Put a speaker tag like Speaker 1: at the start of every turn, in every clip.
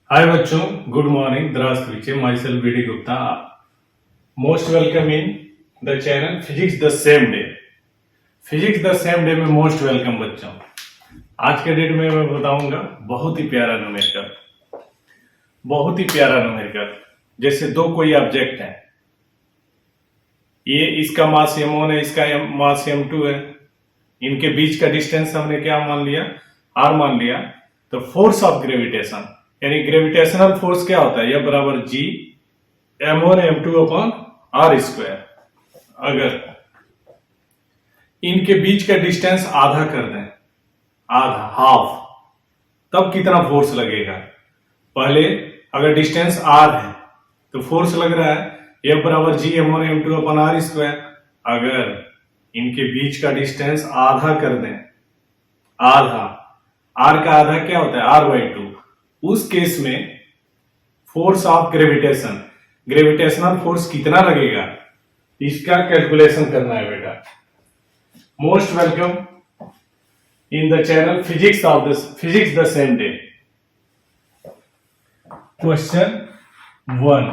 Speaker 1: हाय बच्चों, good morning, здравствуйте, myself B D Gupta. Most welcome in the channel physics the same day. Physics the same day में most welcome बच्चों। आज के date में मैं बताऊंगा बहुत ही प्यारा न्यूमेरिकल, बहुत ही प्यारा न्यूमेरिकल। जैसे दो कोई ऑब्जेक्ट है, ये इसका मास m1 है, इसका मास m2 है, इनके बीच का डिस्टेंस हमने क्या मान लिया, r मान लिया। तो फोर्स ऑफ ग्रेविटेशन यानी ग्रेविटेशनल फोर्स क्या होता है, यह बराबर g m1 m2 upon r square. अगर इनके बीच का डिस्टेंस आधा कर दें, आधा हाफ, तब कितना फोर्स लगेगा। पहले अगर डिस्टेंस r है तो फोर्स लग रहा है F बराबर g m1 m2 upon r square. अगर इनके बीच का डिस्टेंस आधा कर दें, आधा, r का आधा क्या होता है r/2, उस केस में force of gravitation, gravitational force कितना लगेगा, इसका कैलकुलेशन करना है बेटा। Most welcome in the channel physics the same day. Question 1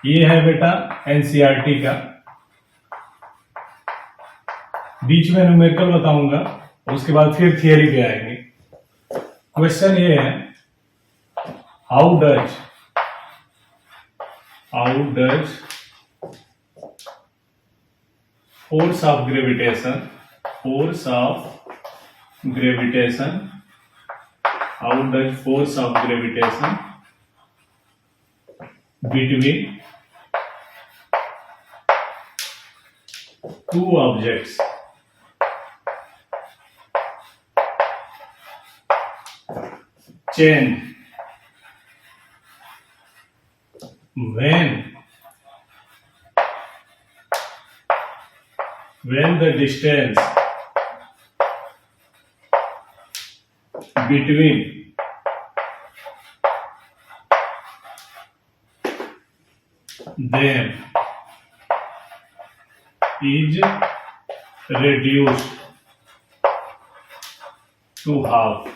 Speaker 1: ये है बेटा एनसीईआरटी का, बीच में न्यूमेरिकल बताऊंगा, उसके बाद फिर थियरी पे आएंगे। क्वेश्चन ये है, how does force of gravitation how does force of gravitation between two objects change when the distance between them is reduced to half।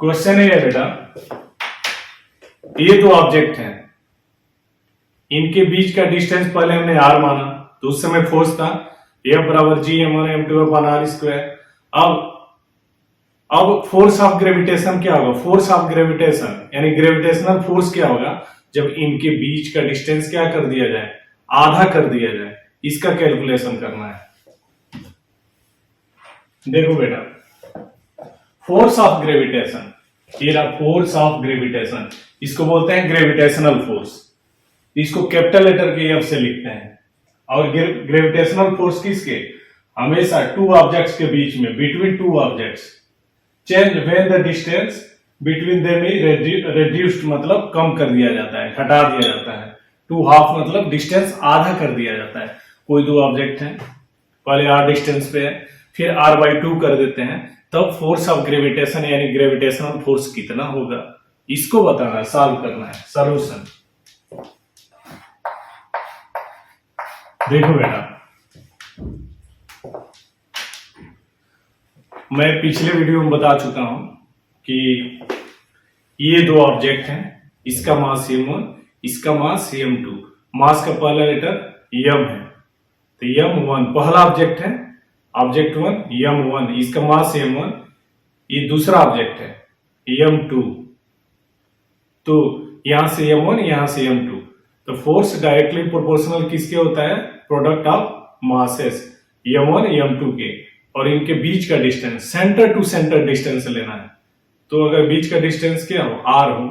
Speaker 1: Question ये है बेटा, ये दो ऑब्जेक्ट हैं, इनके बीच का डिस्टेंस पहले हमने r माना, तो उस समय फोर्स था F बराबर g m1 m2 upon r square. अब फोर्स ऑफ ग्रेविटेशन क्या होगा, फोर्स ऑफ ग्रेविटेशन यानी ग्रेविटेशनल फोर्स क्या होगा जब इनके बीच का डिस्टेंस क्या कर दिया जाए, आधा कर दिया जाए। इसका कैलकुलेशन करना है। देखो बेटा, फोर्स ऑफ ग्रेविटेशन, ये रहा फोर्स ऑफ ग्रेविटेशन, इसको बोलते हैं ग्रेविटेशनल फोर्स, इसको कैपिटल लेटर के F से लिखते हैं। और ग्रेविटेशनल फोर्स किसके, हमेशा टू ऑब्जेक्ट्स के बीच में, between two objects, change when the distance between them is reduced, मतलब कम कर दिया जाता है, हटा दिया जाता है। टू हाफ मतलब डिस्टेंस आधा कर दिया जाता है। कोई दो ऑब्जेक्ट हैं, पहले r डिस्टेंस पे है, फिर r/2 कर देते हैं, तब फोर्स ऑफ ग्रेविटेशन यानी ग्रेविटेशनल फोर्स कितना होगा, इसको बताना है, सॉल्व करना है। सॉल्यूशन देखो बेटा, मैं पिछले वीडियो में बता चुका हूं कि ये दो ऑब्जेक्ट हैं, इसका मास m1, इसका मास m2, मास का पहला लेटर m है, तो m1 पहला ऑब्जेक्ट है, ऑब्जेक्ट 1 m1, इसका मास m1, ये दूसरा ऑब्जेक्ट है m2, तो यहां से m1 यहां से m2, तो फोर्स डायरेक्टली प्रोपोर्शनल किसके होता है, product of masses m1 m2 के, और इनके बीच का distance, centre to centre distance लेना है। तो अगर बीच का डिस्टेंस क्या हो, r हो,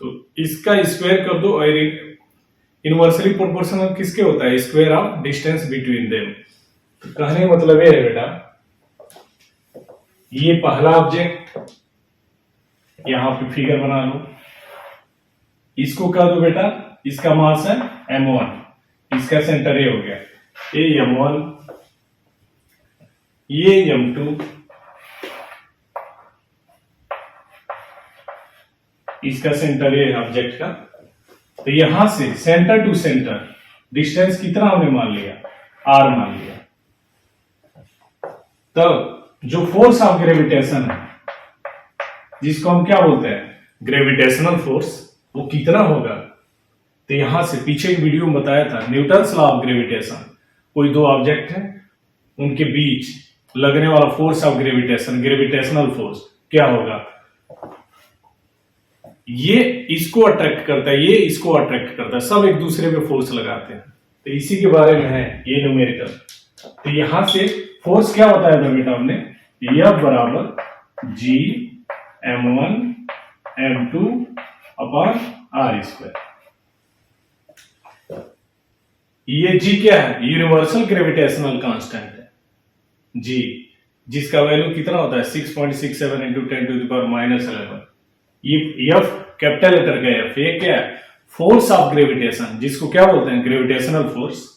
Speaker 1: तो इसका स्क्वायर कर दो, और इनवर्सली प्रोपोर्शनल किसके होता है, square of distance between them. कहने का मतलब ये है बेटा, ये पहला ऑब्जेक्ट, यहां पे फिगर बना लो, इसको कह दो बेटा, इसका मास है m1, इसका सेंटर ए हो गया, ये m1, ये m2, इसका सेंटर ए ऑब्जेक्ट का। तो यहां से सेंटर टू सेंटर डिस्टेंस कितना हमने मान लिया, r मान लिया। तब जो फोर्स ऑफ ग्रेविटेशन है, जिसको हम क्या बोलते हैं, ग्रेविटेशनल फोर्स, वो कितना होगा। तो यहां से पीछे एक वीडियो में बताया था, न्यूटन्स लॉ ऑफ ग्रेविटेशन, कोई दो ऑब्जेक्ट है, उनके बीच लगने वाला force of gravitation, gravitational force क्या होगा, ये इसको अट्रैक्ट करता है, ये इसको अट्रैक्ट करता है, सब एक दूसरे पे फोर्स लगाते हैं। तो इसी के बारे में है ये न्यूमेरिकल। तो यहां से फोर्स क्या बताया था बेटा हमने, F बराबर G m1 m2 upon r square. ये G क्या है, यूनिवर्सल ग्रेविटेशनल कांस्टेंट है G, जिसका वैल्यू कितना होता है 6.67 इंटू 10 टू द पावर -11। ये F कैपिटल लेटर का F, ये क्या है, फोर्स ऑफ ग्रेविटेशन, जिसको क्या बोलते हैं, ग्रेविटेशनल फोर्स।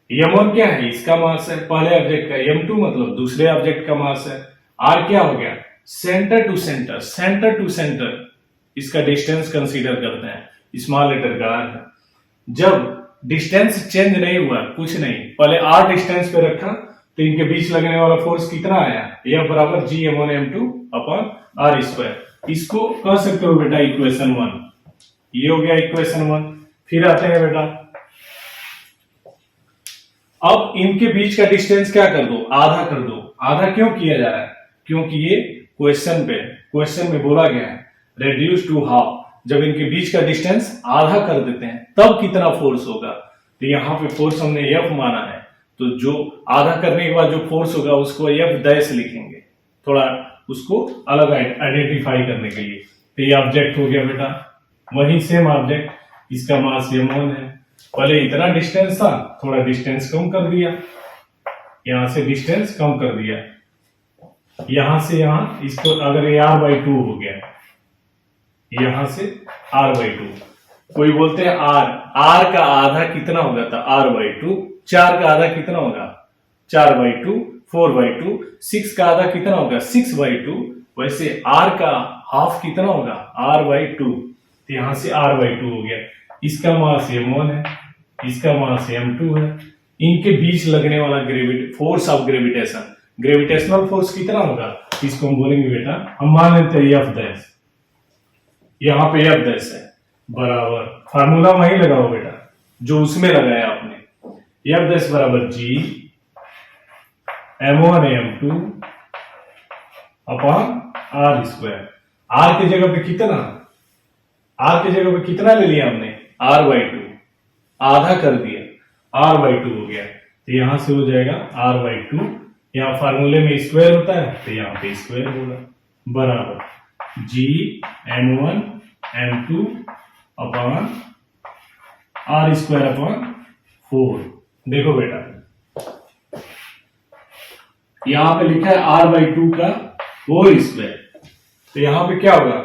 Speaker 1: m1 क्या है, इसका मास है पहले ऑब्जेक्ट का, m2 मतलब दूसरे ऑब्जेक्ट का मास है, r क्या हो गया, centre to centre, centre to centre, इसका डिस्टेंस कंसीडर करते हैं, स्मॉल लेटर का r है। जब डिस्टेंस चेंज नहीं हुआ, कुछ नहीं, पहले r डिस्टेंस पे रखा, तो इनके बीच लगने वाला फोर्स कितना आया, F बराबर G m1 m2 upon r square. इसको कह सकते हो बेटा इक्वेशन 1, ये हो गया इक्वेशन 1। फिर आते हैं बेटा, अब इनके बीच का डिस्टेंस क्या कर दो, आधा कर दो। आधा क्यों किया जा रहा है, क्योंकि ये क्वेश्चन में बोला गया है रेड्यूस टू हाफ, जब इनके बीच का डिस्टेंस आधा कर देते हैं तब कितना फोर्स होगा। तो यहाँ पे फोर्स हमने F माना है, तो जो आधा करने के बाद जो फोर्स होगा उसको F डैश लिखेंगे, थोड़ा उसको अलग आइडेंटिफाई करने के लिए। तो ये ऑब्जेक्ट हो गया बेटा, वही सेम ऑब्जेक्ट, इसका मास m1 है, पहले इतना डिस्टेंस था, थोड़ा डिस्टेंस कम कर दिया, यहां से डिस्टेंस कम कर दिया, यहां से यहां, इसको अगर ये r/2 हो गया, यहां से r/2, कोई बोलते हैं r का आधा कितना होगा था r/2, 4 का आधा कितना होगा 4/2, 4/2, 6 का आधा कितना होगा 6/2, वैसे r का हाफ कितना होगा r/2, तो यहां से r/2 हो गया। इसका मास m1 है, इसका मास m2 है, इनके बीच लगने वाला force of gravitation, gravitational force कितना होगा, इसको हम बोलेंगे बेटा, हम मान लेते हैं F डैश, यहाँ पे F डैश है बराबर, फार्मूला वही लगाओ बेटा जो उसमें लगाया आपने, F डैश बराबर G m1 m2 upon r square. r की जगह पे कितना, r की जगह पे कितना ले लिया हमने r/2, आधा कर दिया, r/2 हो गया, तो यहां से हो जाएगा r/2, यहाँ फार्मूले में स्क्वायर होता है तो यहाँ पे स्क्वायर होगा, बराबर G m1 m2 upon r square upon 4। देखो बेटा यहां पे लिखा है r/2 का होल स्क्वायर, तो यहां पे क्या होगा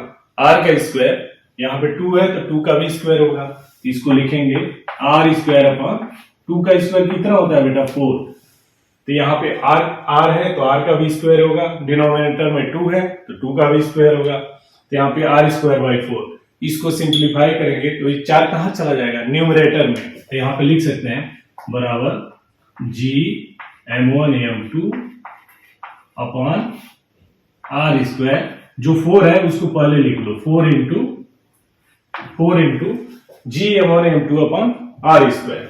Speaker 1: r का स्क्वायर, यहाँ पे 2 है तो 2 का भी स्क्वायर होगा, इसको लिखेंगे r स्क्वायर अपॉन 2 का स्क्वायर कितना होता है बेटा 4, तो यहाँ पे r है तो r का भी स्क्वायर होगा, डिनोमिनेटर में 2 है तो 2 का भी स्क्वायर होगा, तो यहाँ पे r स्क्वायर बाई 4। इसको सिंप्लीफाई करेंगे तो ये 4 कहाँ चला जाएगा न्यूमरेटर में, तो यहाँ पे लिख सकते हैं बराबर G m1 m2 upon r square, जो 4 है उसको पहले लिख लो, 4 into G m1 m2 upon r square,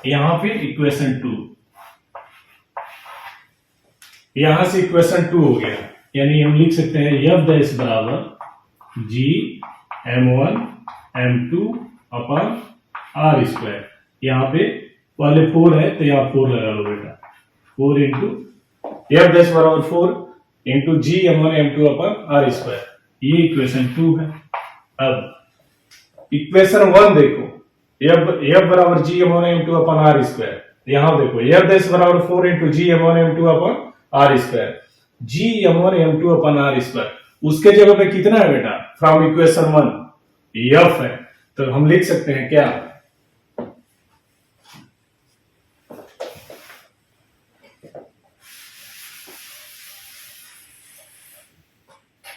Speaker 1: यहाँ पे इक्वेशन 2, यहां से इक्वेशन 2 हो गया, यानी हम लिख सकते हैं F डैश बराबर G m1 m2 upon r square, यहाँ पे पहले 4 है तो यहाँ 4 लगा लो बेटा, 4 इंटू F डैश बराबर 4 into G m1 m2 upon r square, ये इक्वेशन 2 है। अब इक्वेशन 1 देखो, F बराबर G m1 m2 upon r square, यहां देखो F डैश बराबर 4 into G m1 m2 upon r square, G m1 m2 upon r square, उसके जगह पे कितना है बेटा फ्रॉम इक्वेशन 1 F है, तो हम लिख सकते हैं क्या,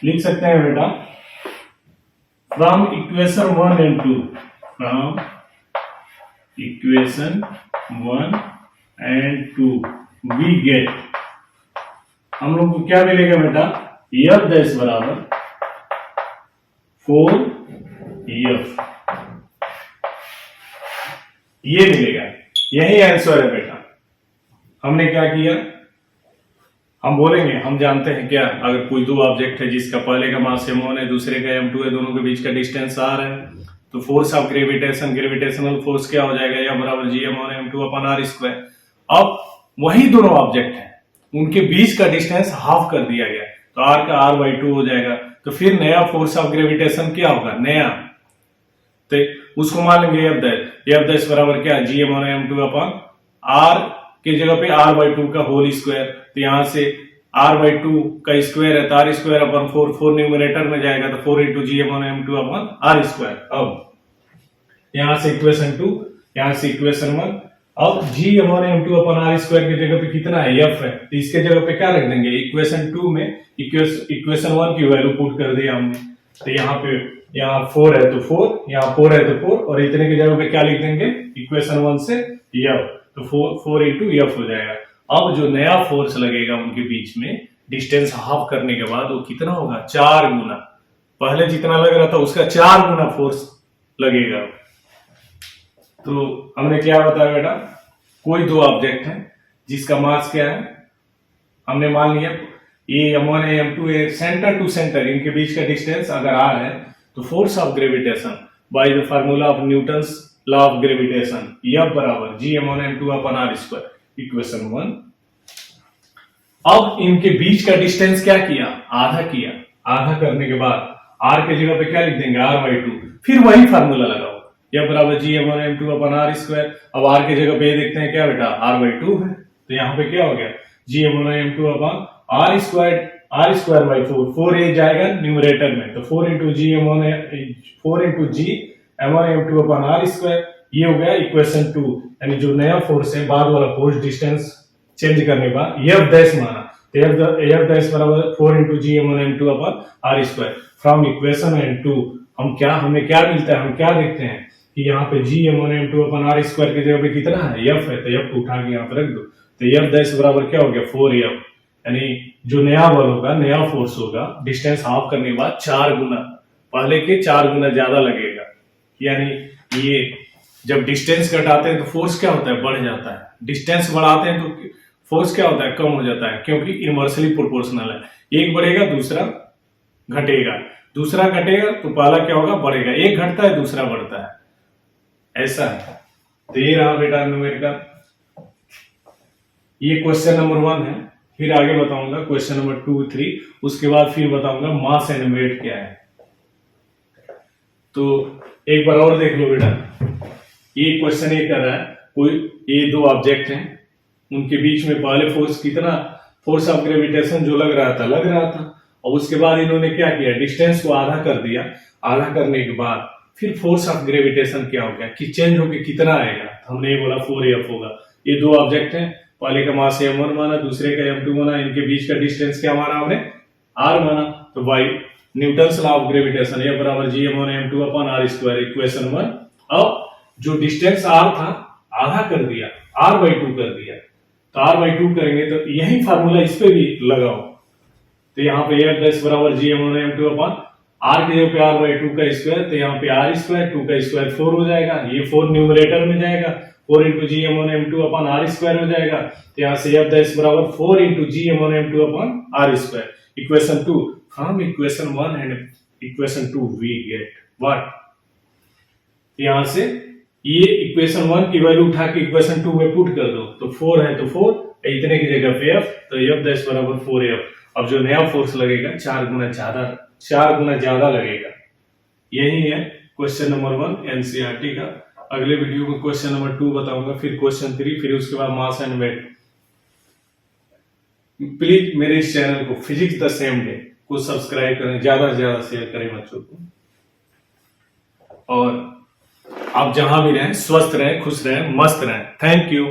Speaker 1: लिख सकते हैं बेटा from equation 1 and 2, from equation 1 and 2 we get हम लोग को क्या मिलेगा बेटा, एफ डैश बराबर 4F, ये मिलेगा। यही आंसर है बेटा। हमने क्या किया, हम बोलेंगे, हम जानते हैं क्या, अगर कोई दो ऑब्जेक्ट है जिसका पहले का मास m1 है, दूसरे का m2 है, दोनों के बीच का डिस्टेंस r है, तो force of gravitation, gravitational force क्या हो जाएगा, F बराबर Gm1m2/r²। अब वही दोनों ऑब्जेक्ट हैं, उनके बीच का डिस्टेंस हाफ कर दिया गया, तो r का r/2 हो जाएगा। तो फिर नया फोर्स ऑफ ग्रेविटेशन क्या होगा, नया, तो उसको मान लेंगे F डैश बराबर क्या, Gm1m2/r की जगह पे r/2 का होल स्क्वायर। तो यहां से r/2 का स्क्वायर है, तो r²/4, 4 न्यूमरेटर में जाएगा, तो 4 × Gm1m2/r²। अब यहां से इक्वेशन 2, यहां से इक्वेशन 1। अब Gm1m2/r² की जगह पे कितना है, f है, तो इसके जगह पे क्या रख देंगे, इक्वेशन 2 में इक्वेशन 1 की वैल्यू पुट कर दिया हमने। तो यहाँ पे, यहाँ 4 है तो 4, यहाँ 4 है तो 4, और इतने की जगह पे क्या लिख देंगे, इक्वेशन 1 से f, तो 4 × f हो जाएगा। अब जो नया फोर्स लगेगा उनके बीच में, डिस्टेंस हाफ करने के बाद, वो कितना होगा, 4 गुना, पहले जितना लग रहा था उसका 4 गुना फोर्स लगेगा। तो हमने क्या बताया बेटा, कोई दो ऑब्जेक्ट है जिसका मास क्या है, हमने मान लिया ये m1 है, m2 है, सेंटर टू सेंटर इनके बीच का डिस्टेंस अगर r है, तो force of gravitation by the formula of Newton's law of gravitation, F बराबर Gm1m2/r², इक्वेशन 1। अब इनके बीच का डिस्टेंस क्या किया, आधा किया। आधा करने के बाद r के जगह पे क्या लिख देंगे, r/2, फिर वही फार्मूला लगाओ, F बराबर Gm1m2/r²। अब r के जगह पे देखते हैं क्या बेटा, r/2 है, तो यहाँ पे क्या हो गया, Gm1m2/r², r²/4, 4 a जाएगा न्यूमरेटर में, तो 4 × Gm1m2/r², ये हो गया इक्वेशन 2। यानी जो नया फोर्स है, बाद वाला फोर्स डिस्टेंस चेंज करने के बाद F डैश माना, तो F डैश बराबर 4 × Gm1m2/r²। फ्रॉम इक्वेशन 2 हमें क्या मिलता है, हम क्या देखते हैं कि यहाँ पे Gm1m2/r² की जगह पे कितना है, F है, तो F को उठा के यहाँ पे रख दो, तो F डैश बराबर क्या हो गया, 4F। यानी जो नया बल होगा, नया फोर्स होगा, डिस्टेंस हाफ करने के बाद 4 गुना, पहले के 4 गुना ज्यादा लगेगा। यानी ये जब डिस्टेंस घटाते हैं तो फोर्स क्या होता है, बढ़ जाता है, डिस्टेंस बढ़ाते हैं तो फोर्स क्या होता है, कम हो जाता है, क्योंकि इनवर्सली प्रोपोर्शनल है। एक बढ़ेगा दूसरा घटेगा, दूसरा घटेगा तो पहला क्या होगा, बढ़ेगा, एक घटता है दूसरा बढ़ता है, ऐसा है। तो ये रहा बेटा न्यूमेरिकल, ये क्वेश्चन नंबर 1 है। फिर आगे बताऊंगा क्वेश्चन नंबर 2, 3, उसके बाद फिर बताऊंगा मास एंड वेट क्या है। तो एक बार और देख लो बेटा, ये क्वेश्चन ये कर रहा है, कोई ये दो ऑब्जेक्ट हैं, उनके बीच में पहले फोर्स कितना, फोर्स ऑफ ग्रेविटेशन जो लग रहा था, और उसके बाद इन्होंने क्या किया, डिस्टेंस को आधा कर दिया। आधा करने के बाद फिर फोर्स ऑफ ग्रेविटेशन क्या हो गया कि चेंज होके कितना आएगा, तो हमने ये बोला 4F होगा। ये दो ऑब्जेक्ट हैं, पहले का मास m1 माना, दूसरे का m2 माना, इनके बीच का डिस्टेंस क्या माना हमने, r माना। तो by Newton's law of gravitation F बराबर Gm1m2/r², इक्वेशन 1। अब जो डिस्टेंस r था आधा कर दिया, r/2 कर दिया, तो r/2 करेंगे तो यही फार्मूला इस पे भी लगाओ। तो यहाँ पे F डैश बराबर Gm1m2/r की जगह पे r/2 का स्क्वायर, तो यहाँ पे r², 2 का स्क्वायर 4 हो जाएगा, ये 4 न्यूमरेटर में जाएगा, 4 × Gm1m2/r² हो जाएगा। तो यहाँ से F डैश बराबर 4 × Gm1m2/r², equation 2। From equation 1 and equation 2 we get what, यहाँ से ये इक्वेशन 1 की वैल्यू उठा के इक्वेशन 2 में पुट कर दो, तो 4 है तो 4, इतने की जगह पे F, तो F डैश बराबर 4F। अब जो नया फोर्स लगेगा 4 गुना ज्यादा लगेगा। यही है क्वेश्चन नंबर 1 एनसीईआरटी का। अगले वीडियो में क्वेश्चन नंबर 2 बताऊंगा, फिर क्वेश्चन 3, फिर उसके बाद मास एंड वेट। प्लीज मेरे इस चैनल को फिजिक्स द सेम डे को सब्सक्राइब करें, ज्यादा से ज्यादा शेयर करें बच्चों को, और आप जहां भी रहें स्वस्थ रहें, खुश रहें, मस्त रहें। Thank you.